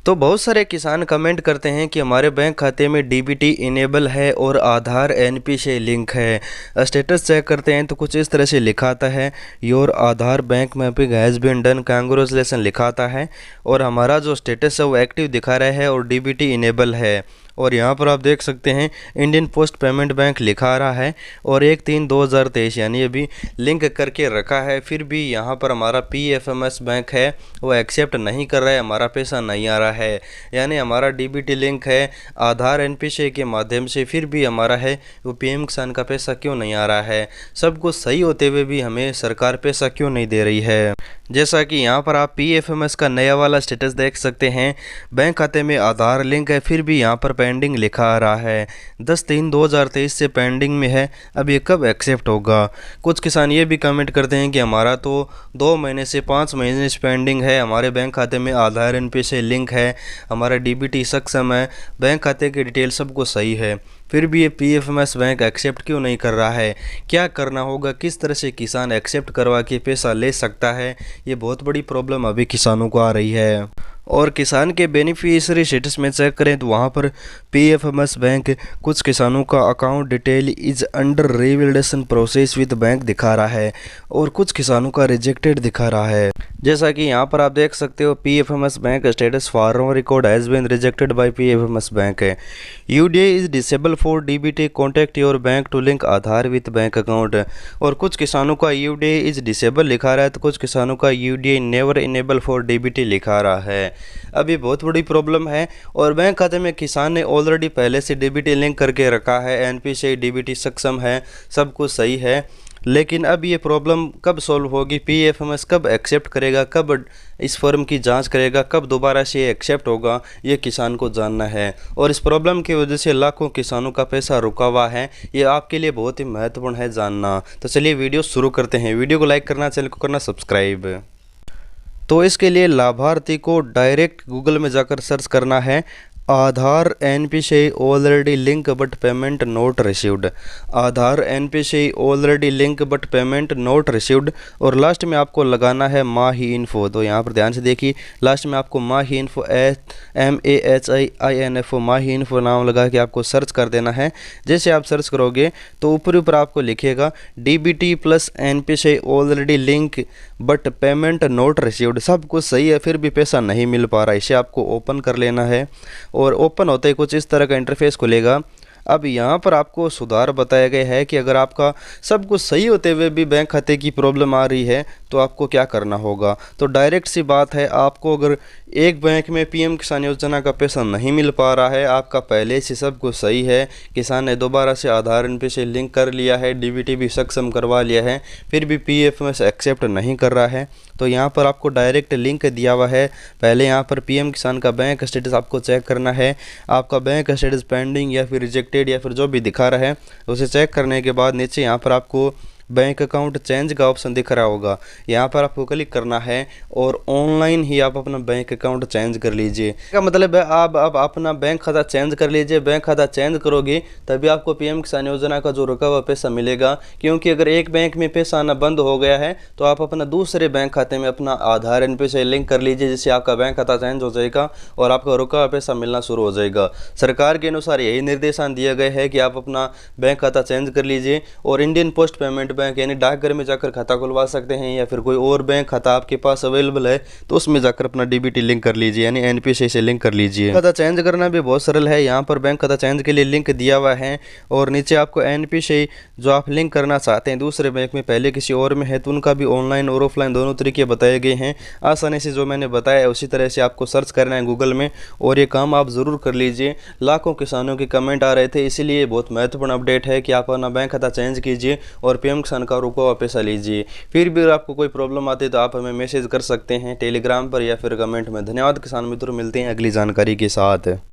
तो बहुत सारे किसान कमेंट करते हैं कि हमारे बैंक खाते में डीबीटी इनेबल है और आधार एनपी से लिंक है। स्टेटस चेक करते हैं तो कुछ इस तरह से लिखा आता है, your Aadhaar bank mapping has been done, congratulation लिखा आता है। और हमारा जो स्टेटस है वो एक्टिव दिखा रहा है और डीबीटी इनेबल है। और यहाँ पर आप देख सकते हैं इंडियन पोस्ट पेमेंट बैंक लिखा आ रहा है और 1/3/2023 यानी अभी लिंक करके रखा है। फिर भी यहाँ पर हमारा पीएफएमएस बैंक है वो एक्सेप्ट नहीं कर रहा है, हमारा पैसा नहीं आ रहा है। यानी हमारा डीबीटी लिंक है आधार एनपीसी के माध्यम से, फिर भी हमारा है वो पीएम किसान का पैसा क्यों नहीं आ रहा है। सब कुछ सही होते हुए भी हमें सरकार पैसा क्यों नहीं दे रही है। जैसा कि यहाँ पर आप पीएफएमएस का नया वाला स्टेटस देख सकते हैं, बैंक खाते में आधार लिंक है फिर भी यहाँ पर पेंडिंग लिखा आ रहा है। 10/3/2023 से पेंडिंग में है, अब ये कब एक्सेप्ट होगा। कुछ किसान ये भी कमेंट करते हैं कि हमारा तो 2 महीने से 5 महीने से पेंडिंग है, हमारे बैंक खाते में आधार एनपीसी से लिंक है, हमारा डीबीटी सक्षम है, बैंक खाते की डिटेल सब कुछ सही है, फिर भी ये पीएफएमएस बैंक एक्सेप्ट क्यों नहीं कर रहा है। क्या करना होगा, किस तरह से किसान एक्सेप्ट करवा के पैसा ले सकता है, ये बहुत बड़ी प्रॉब्लम अभी किसानों को आ रही है। और किसान के बेनिफिशियरी स्टेटस में चेक करें तो वहाँ पर पीएफएमएस बैंक कुछ किसानों का account detail is under revalidation process with bank दिखा रहा है और कुछ किसानों का रिजेक्टेड दिखा रहा है। जैसा कि यहाँ पर आप देख सकते हो PFMS bank status farmer record has been rejected by PFMS bank है। UID is disable for DBT, contact your bank to link Aadhaar with bank account. और कुछ किसानों का यूडीआई इज डिसेबल लिखा रहा है तो कुछ किसानों का UDI never enable for DBT लिखा रहा है। अब ये बहुत बड़ी प्रॉब्लम है और बैंक खाते में किसान ने ऑलरेडी पहले से डीबीटी लिंक करके रखा है, एनपी से डीबीटी सक्षम है, सब कुछ सही है। लेकिन अब ये प्रॉब्लम कब सॉल्व होगी, पीएफएमएस कब एक्सेप्ट करेगा, कब इस फर्म की जांच करेगा, कब दोबारा से ये एक्सेप्ट होगा, ये किसान को जानना है। और इस प्रॉब्लम की वजह से लाखों किसानों का पैसा रुका हुआ है, ये आपके लिए बहुत ही महत्वपूर्ण है जानना। तो चलिए वीडियो शुरू करते हैं। वीडियो को लाइक करना, चैनल को करना सब्सक्राइब। तो इसके लिए लाभार्थी को डायरेक्ट गूगल में जाकर सर्च करना है Aadhaar NPC already link but payment not received, Aadhaar NPC already link but payment not received. और लास्ट में आपको लगाना है माही इन्फो। तो यहाँ पर ध्यान से देखिए, लास्ट में आपको माही इन्फो MAHIINFO माही इन्फो नाम लगा के आपको सर्च कर देना है। जैसे आप सर्च करोगे तो ऊपर आपको लिखेगा DBT plus NPC already link but payment not received. सब कुछ सही है फिर भी पैसा नहीं मिल पा रहा है। इसे आपको ओपन कर लेना है और ओपन होते ही कुछ इस तरह का इंटरफेस खुलेगा। अब यहाँ पर आपको सुधार बताया गया है कि अगर आपका सब कुछ सही होते हुए भी बैंक खाते की प्रॉब्लम आ रही है तो आपको क्या करना होगा। तो डायरेक्ट सी बात है, आपको अगर एक बैंक में पीएम किसान योजना का पैसा नहीं मिल पा रहा है, आपका पहले से सब कुछ सही है, किसान ने दोबारा से आधार एनपीसी लिंक कर लिया है, डीबीटी भी सक्षम करवा लिया है, फिर भी पीएफएमएस एक्सेप्ट नहीं कर रहा है, तो यहाँ पर आपको डायरेक्ट लिंक दिया हुआ है। पहले यहाँ पर पीएम किसान का बैंक स्टेटस आपको चेक करना है, आपका बैंक स्टेटस पेंडिंग या फिर रिजेक्टेड या फिर जो भी दिखा रहा है उसे चेक करने के बाद नीचे यहाँ पर आपको बैंक अकाउंट चेंज का ऑप्शन दिख रहा होगा, यहाँ पर आपको क्लिक करना है और ऑनलाइन ही आप अपना बैंक अकाउंट चेंज कर लीजिए। इसका मतलब है आप अपना बैंक खाता चेंज कर लीजिए। बैंक खाता चेंज करोगे तभी आपको पीएम किसान योजना का जो रुका हुआ पैसा मिलेगा, क्योंकि अगर एक बैंक में पैसा आना बंद हो गया है तो आप अपना दूसरे बैंक खाते में अपना आधार एनपीसी लिंक कर लीजिए, जिससे आपका बैंक खाता चेंज हो जाएगा और आपका रुका हुआ पैसा मिलना शुरू हो जाएगा। सरकार के अनुसार यही निर्देशन दिए गए हैं कि आप अपना बैंक खाता चेंज कर लीजिए और इंडियन पोस्ट पेमेंट बैंक यानी डाकघर में जाकर खाता खुलवा सकते हैं, या फिर कोई और बैंक खाता आपके पास अवेलेबल है तो उसमें जाकर अपना डीबीटी लिंक कर लीजिए, यानी एनपीसी से लिंक कर लीजिए। खाता चेंज करना भी बहुत सरल है, यहाँ पर बैंक खाता चेंज के लिए लिंक दिया हुआ है और नीचे आपको एनपीसी जो आप लिंक करना चाहते हैं दूसरे बैंक में पहले किसी और में है तो उनका भी ऑनलाइन और ऑफलाइन दोनों तरीके बताए गए हैं। आसानी से जो मैंने बताया उसी तरह से आपको सर्च करना है गूगल में और ये काम आप ज़रूर कर लीजिए। लाखों किसानों के कमेंट आ रहे थे, इसीलिए बहुत महत्वपूर्ण अपडेट है कि आप अपना बैंक खाता चेंज कीजिए और पीएम किसान का रुका हुआ पैसा लीजिए। फिर भी अगर आपको कोई प्रॉब्लम आती है तो आप हमें मैसेज कर सकते हैं टेलीग्राम पर या फिर कमेंट में। धन्यवाद किसान मित्रों, मिलते हैं अगली जानकारी के साथ।